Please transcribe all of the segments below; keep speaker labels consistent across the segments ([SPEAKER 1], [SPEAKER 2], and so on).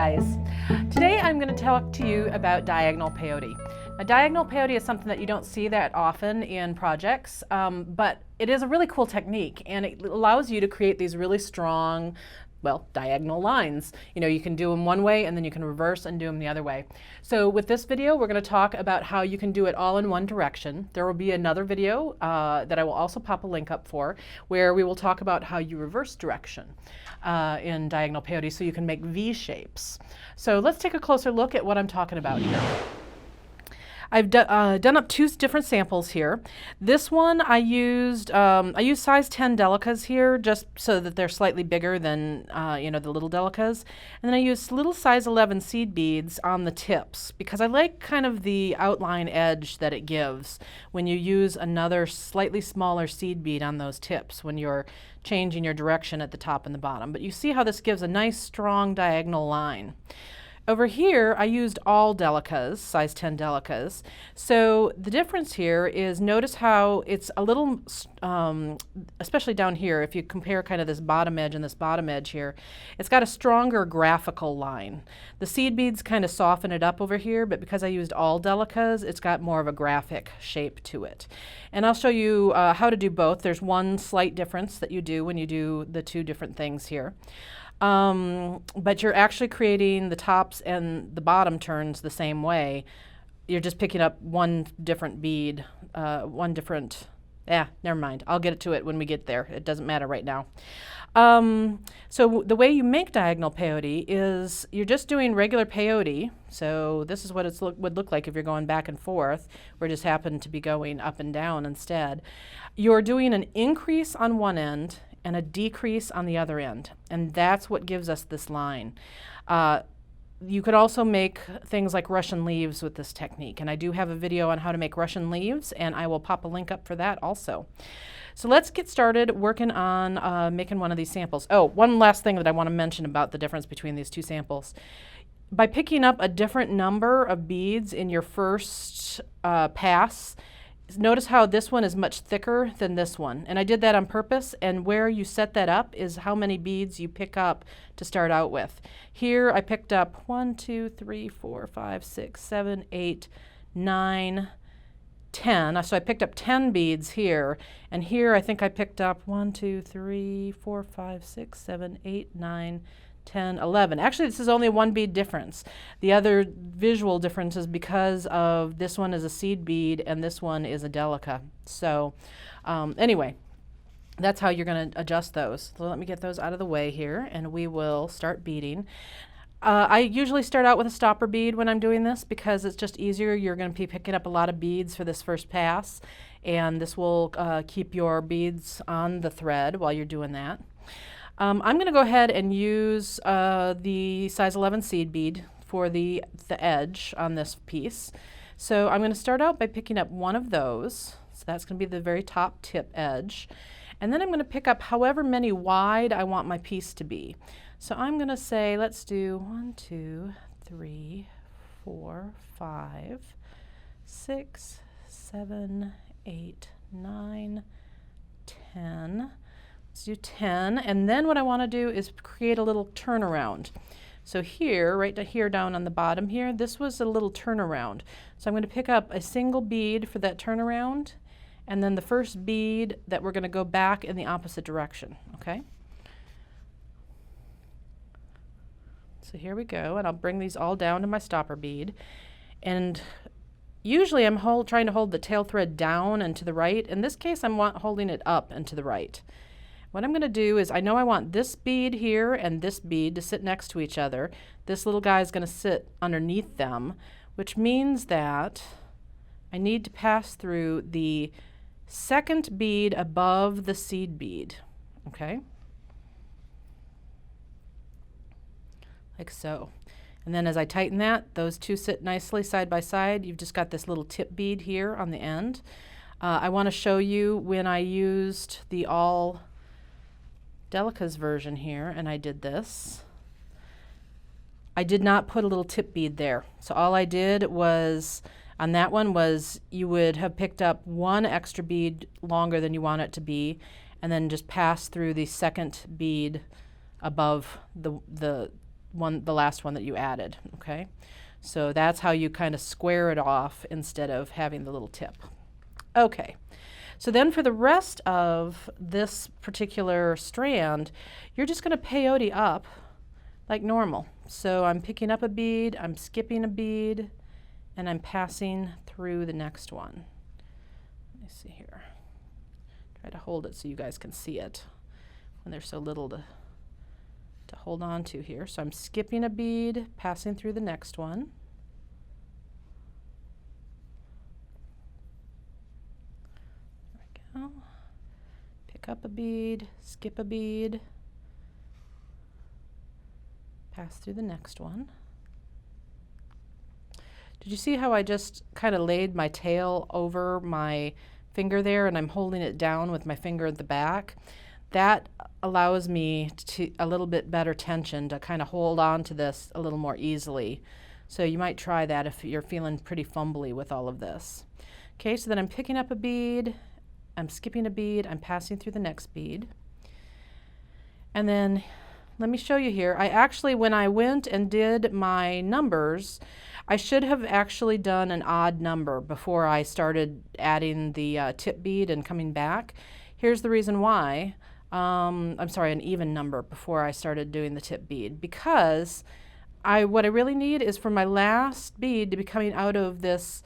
[SPEAKER 1] guys. Today I'm going to talk to you about diagonal peyote. Now, diagonal peyote is something that you don't see that often in projects, but it is a really cool technique, and it allows you to create these really strong, well, diagonal lines. You know, you can do them one way and then you can reverse and do them the other way. So with this video, we're going to talk about how you can do it all in one direction. There will be another video that I will also pop a link up for, where we will talk about how you reverse direction in diagonal peyote so you can make V shapes. So let's take a closer look at what I'm talking about here. I've done up two different samples here. This one I used size 10 delicas here just so that they're slightly bigger than the little delicas. And then I used little size 11 seed beads on the tips because I like kind of the outline edge that it gives when you use another slightly smaller seed bead on those tips when you're changing your direction at the top and the bottom. But you see how this gives a nice strong diagonal line. Over here, I used all delicas, size 10 delicas. So the difference here is notice how it's a little, especially down here, if you compare kind of this bottom edge and this bottom edge here, it's got a stronger graphical line. The seed beads kind of soften it up over here, but because I used all delicas, it's got more of a graphic shape to it. And I'll show you how to do both. There's one slight difference that you do when you do the two different things here. But you're actually creating the tops and the bottom turns the same way. You're just picking up one different bead, never mind. I'll get to it when we get there. It doesn't matter right now. So the way you make diagonal peyote is you're just doing regular peyote. So this is what it would look like if you're going back and forth, or just happen to be going up and down instead. You're doing an increase on one end and a decrease on the other end. And that's what gives us this line. You could also make things like Russian leaves with this technique. And I do have a video on how to make Russian leaves, and I will pop a link up for that also. So let's get started working on making one of these samples. Oh, one last thing that I want to mention about the difference between these two samples. By picking up a different number of beads in your first pass, notice how this one is much thicker than this one. And I did that on purpose, and where you set that up is how many beads you pick up to start out with. Here I picked up 1, 2, 3, 4, 5, 6, 7, 8, 9, 10. So I picked up 10 beads here, and here I think I picked up 1, 2, 3, 4, 5, 6, 7, 8, 9, 10, 11. Actually, this is only a one bead difference. The other visual difference is because of this one is a seed bead and this one is a delica. So anyway, that's how you're going to adjust those. So let me get those out of the way here, and we will start beading. I usually start out with a stopper bead when I'm doing this because it's just easier. You're going to be picking up a lot of beads for this first pass, and this will keep your beads on the thread while you're doing that. I'm going to go ahead and use the size 11 seed bead for the edge on this piece. So I'm going to start out by picking up one of those. So that's going to be the very top tip edge. And then I'm going to pick up however many wide I want my piece to be. So I'm going to say, let's do 1, 2, 3, 4, 5, 6, 7, 8, 9, 10. Let's do 10, and then what I want to do is create a little turnaround. So here, right here down on the bottom here, this was a little turnaround. So I'm going to pick up a single bead for that turnaround, and then the first bead that we're going to go back in the opposite direction, okay? So here we go, and I'll bring these all down to my stopper bead. And usually I'm trying to hold the tail thread down and to the right. In this case, I'm holding it up and to the right. What I'm going to do is I know I want this bead here and this bead to sit next to each other. This little guy is going to sit underneath them, which means that I need to pass through the second bead above the seed bead, okay? Like so. And then as I tighten that, those two sit nicely side by side. You've just got this little tip bead here on the end. I want to show you when I used the all Delica's version here, and I did this. I did not put a little tip bead there. So all I did was, on that one, was you would have picked up one extra bead longer than you want it to be, and then just pass through the second bead above the the last one that you added, okay? So that's how you kind of square it off instead of having the little tip. Okay, so then for the rest of this particular strand, you're just going to peyote up like normal. So I'm picking up a bead, I'm skipping a bead, and I'm passing through the next one. Let me see here. Try to hold it so you guys can see it when there's so little to hold on to here. So I'm skipping a bead, passing through the next one. There we go. Pick up a bead, skip a bead, pass through the next one. Did you see how I just kind of laid my tail over my finger there and I'm holding it down with my finger at the back? That allows me to a little bit better tension to kind of hold on to this a little more easily. So you might try that if you're feeling pretty fumbly with all of this. Okay, so then I'm picking up a bead, I'm skipping a bead, I'm passing through the next bead. And then let me show you here. I actually, when I went and did my numbers, I should have actually done an odd number before I started adding the tip bead and coming back. Here's the reason why. I'm sorry, an even number before I started doing the tip bead, because what I really need is for my last bead to be coming out of this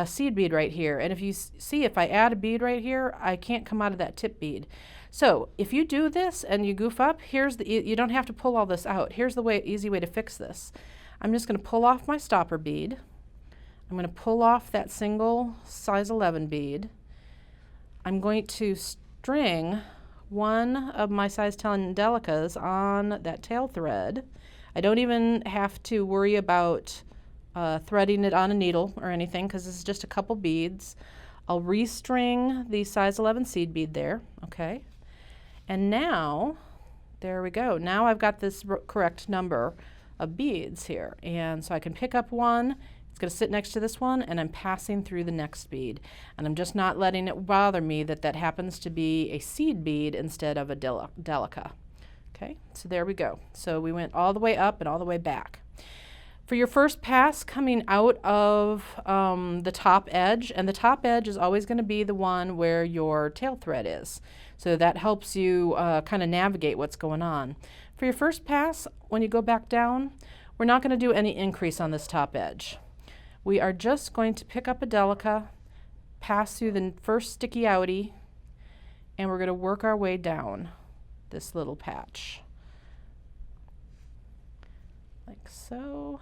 [SPEAKER 1] seed bead right here. And if you see, if I add a bead right here, I can't come out of that tip bead. So if you do this and you goof up, you don't have to pull all this out. Here's the easy way to fix this. I'm just going to pull off my stopper bead. I'm going to pull off that single size 11 bead. I'm going to string one of my size 10 delicas on that tail thread. I don't even have to worry about threading it on a needle or anything because this is just a couple beads. I'll restring the size 11 seed bead there, okay? And now, there we go. Now I've got this correct number of beads here. And so I can pick up one, it's going to sit next to this one, and I'm passing through the next bead. And I'm just not letting it bother me that that happens to be a seed bead instead of a delica. Okay, so there we go. So we went all the way up and all the way back. For your first pass coming out of the top edge, and the top edge is always going to be the one where your tail thread is. So that helps you kind of navigate what's going on. For your first pass, when you go back down, we're not going to do any increase on this top edge. We are just going to pick up a delica, pass through the first sticky outie, and we're going to work our way down this little patch. Like so.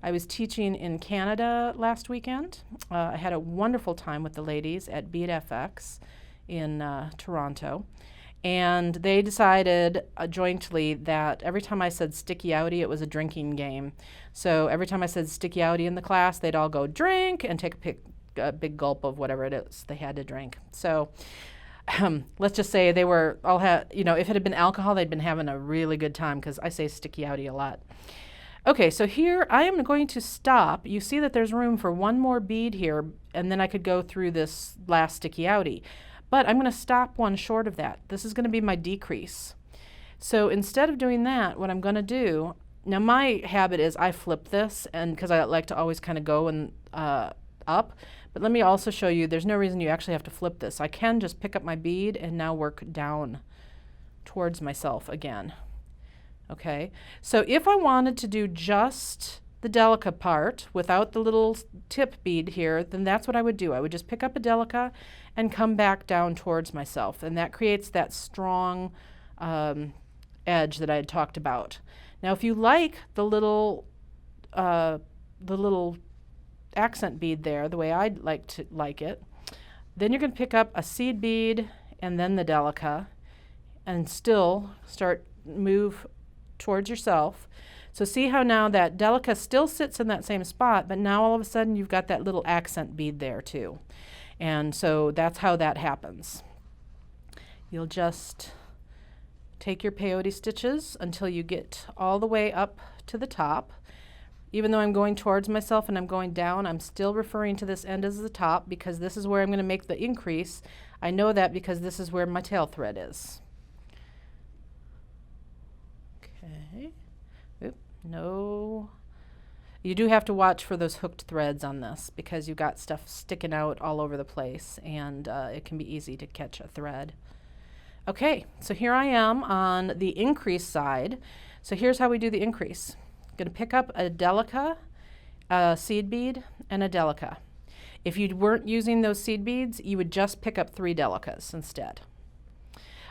[SPEAKER 1] I was teaching in Canada last weekend. I had a wonderful time with the ladies at BeadFX in Toronto. And they decided jointly that every time I said sticky outie, it was a drinking game. So every time I said sticky outie in the class, they'd all go drink and take a big gulp of whatever it is they had to drink. So let's just say they were all if it had been alcohol, they'd been having a really good time because I say sticky outie a lot. Okay, so here I am going to stop. You see that there's room for one more bead here, and then I could go through this last sticky outie. But I'm going to stop one short of that. This is going to be my decrease. So instead of doing that, what I'm going to do, now my habit is I flip this, and because I like to always kind of go and up. But let me also show you, there's no reason you actually have to flip this. I can just pick up my bead and now work down towards myself again. Okay, so if I wanted to do just the delica part without the little tip bead here, then that's what I would do. I would just pick up a delica and come back down towards myself, and that creates that strong edge that I had talked about. Now if you like the little accent bead there, the way I'd like it, then you're going to pick up a seed bead and then the delica and still move towards yourself. So see how now that delica still sits in that same spot, but now all of a sudden you've got that little accent bead there too. And so that's how that happens. You'll just take your peyote stitches until you get all the way up to the top. Even though I'm going towards myself and I'm going down, I'm still referring to this end as the top because this is where I'm going to make the increase. I know that because this is where my tail thread is. Okay. Oop, no. You do have to watch for those hooked threads on this because you've got stuff sticking out all over the place, and it can be easy to catch a thread. Okay, so here I am on the increase side. So here's how we do the increase. I'm going to pick up a delica, a seed bead, and a delica. If you weren't using those seed beads, you would just pick up 3 delicas instead.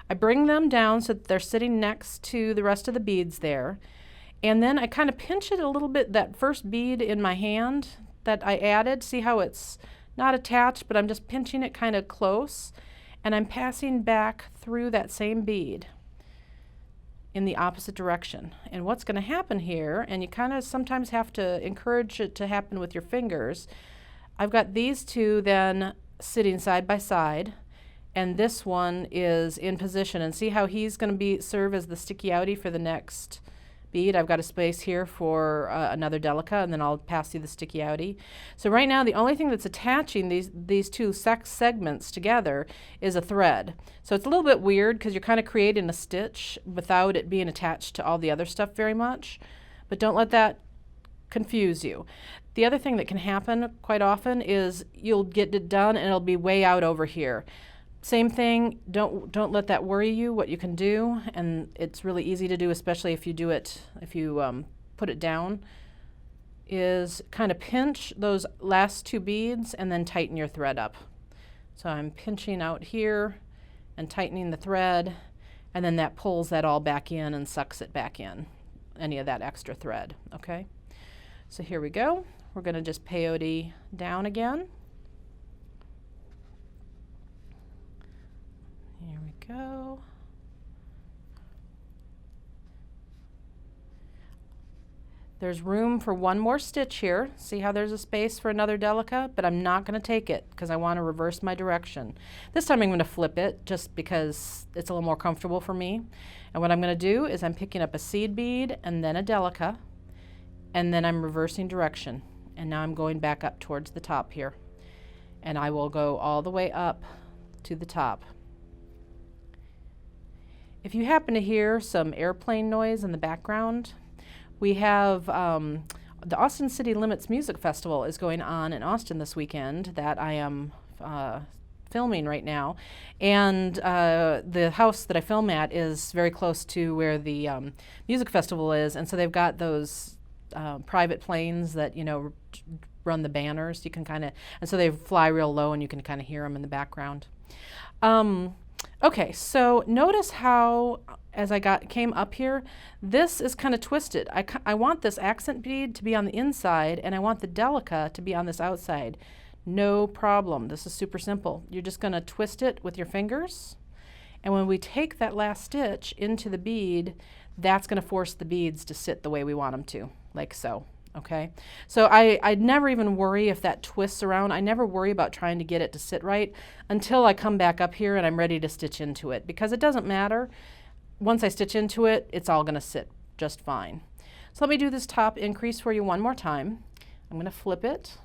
[SPEAKER 1] I bring them down so that they're sitting next to the rest of the beads there. And then I kind of pinch it a little bit, that first bead in my hand that I added. See how it's not attached, but I'm just pinching it kind of close. And I'm passing back through that same bead in the opposite direction. And what's going to happen here, and you kind of sometimes have to encourage it to happen with your fingers, I've got these two then sitting side by side, and this one is in position. And see how he's going to serve as the sticky outie for the next bead. I've got a space here for another delica, and then I'll pass you the sticky outie. So right now the only thing that's attaching these two segments together is a thread. So it's a little bit weird because you're kind of creating a stitch without it being attached to all the other stuff very much, but don't let that confuse you. The other thing that can happen quite often is you'll get it done and it'll be way out over here. Same thing, don't let that worry you, what you can do, and it's really easy to do, especially if you do it, if you put it down, is kind of pinch those last 2 beads and then tighten your thread up. So I'm pinching out here and tightening the thread, and then that pulls that all back in and sucks it back in, any of that extra thread, okay? So here we go. We're gonna just peyote down again. Here we go. There's room for one more stitch here. See how there's a space for another delica, but I'm not going to take it because I want to reverse my direction. This time I'm going to flip it just because it's a little more comfortable for me. And what I'm going to do is I'm picking up a seed bead and then a delica, and then I'm reversing direction. And now I'm going back up towards the top here. And I will go all the way up to the top. If you happen to hear some airplane noise in the background, we have the Austin City Limits Music Festival is going on in Austin this weekend that I am filming right now. And the house that I film at is very close to where the music festival is. And so they've got those private planes that, you know, run the banners. You can kind of, and so they fly real low and you can kind of hear them in the background. Okay, so notice how, as I came up here, this is kind of twisted. I want this accent bead to be on the inside, and I want the delica to be on this outside. No problem. This is super simple. You're just going to twist it with your fingers, and when we take that last stitch into the bead, that's going to force the beads to sit the way we want them to, like so. Okay, so I'd never even worry if that twists around. I never worry about trying to get it to sit right until I come back up here and I'm ready to stitch into it, because it doesn't matter. Once I stitch into it, it's all going to sit just fine. So let me do this top increase for you one more time. I'm going to flip it.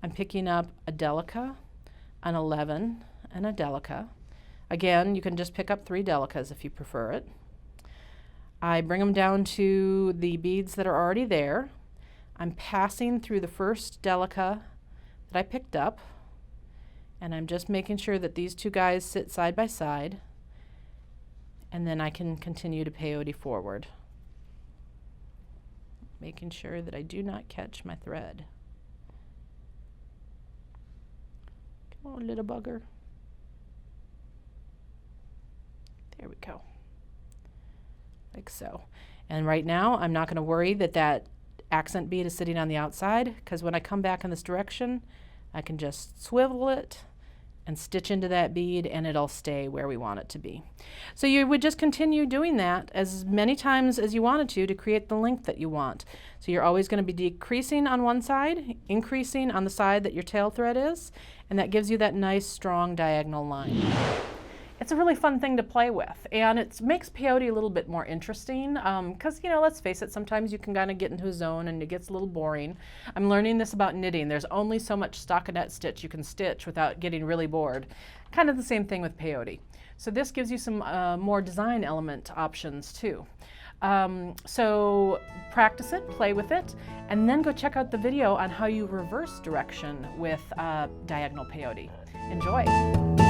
[SPEAKER 1] I'm picking up a delica, an 11, and a delica. Again, you can just pick up 3 delicas if you prefer it. I bring them down to the beads that are already there. I'm passing through the first delica that I picked up, and I'm just making sure that these 2 guys sit side by side, and then I can continue to peyote forward, making sure that I do not catch my thread. Come on, little bugger. There we go. Like so. And right now I'm not going to worry that that accent bead is sitting on the outside, because when I come back in this direction I can just swivel it and stitch into that bead and it'll stay where we want it to be. So you would just continue doing that as many times as you wanted to create the length that you want. So you're always going to be decreasing on one side, increasing on the side that your tail thread is, and that gives you that nice strong diagonal line. It's a really fun thing to play with, and it makes peyote a little bit more interesting because, you know, let's face it, sometimes you can kind of get into a zone and it gets a little boring. I'm learning this about knitting. There's only so much stockinette stitch you can stitch without getting really bored. Kind of the same thing with peyote. So this gives you some more design element options too. So practice it, play with it, and then go check out the video on how you reverse direction with diagonal peyote. Enjoy.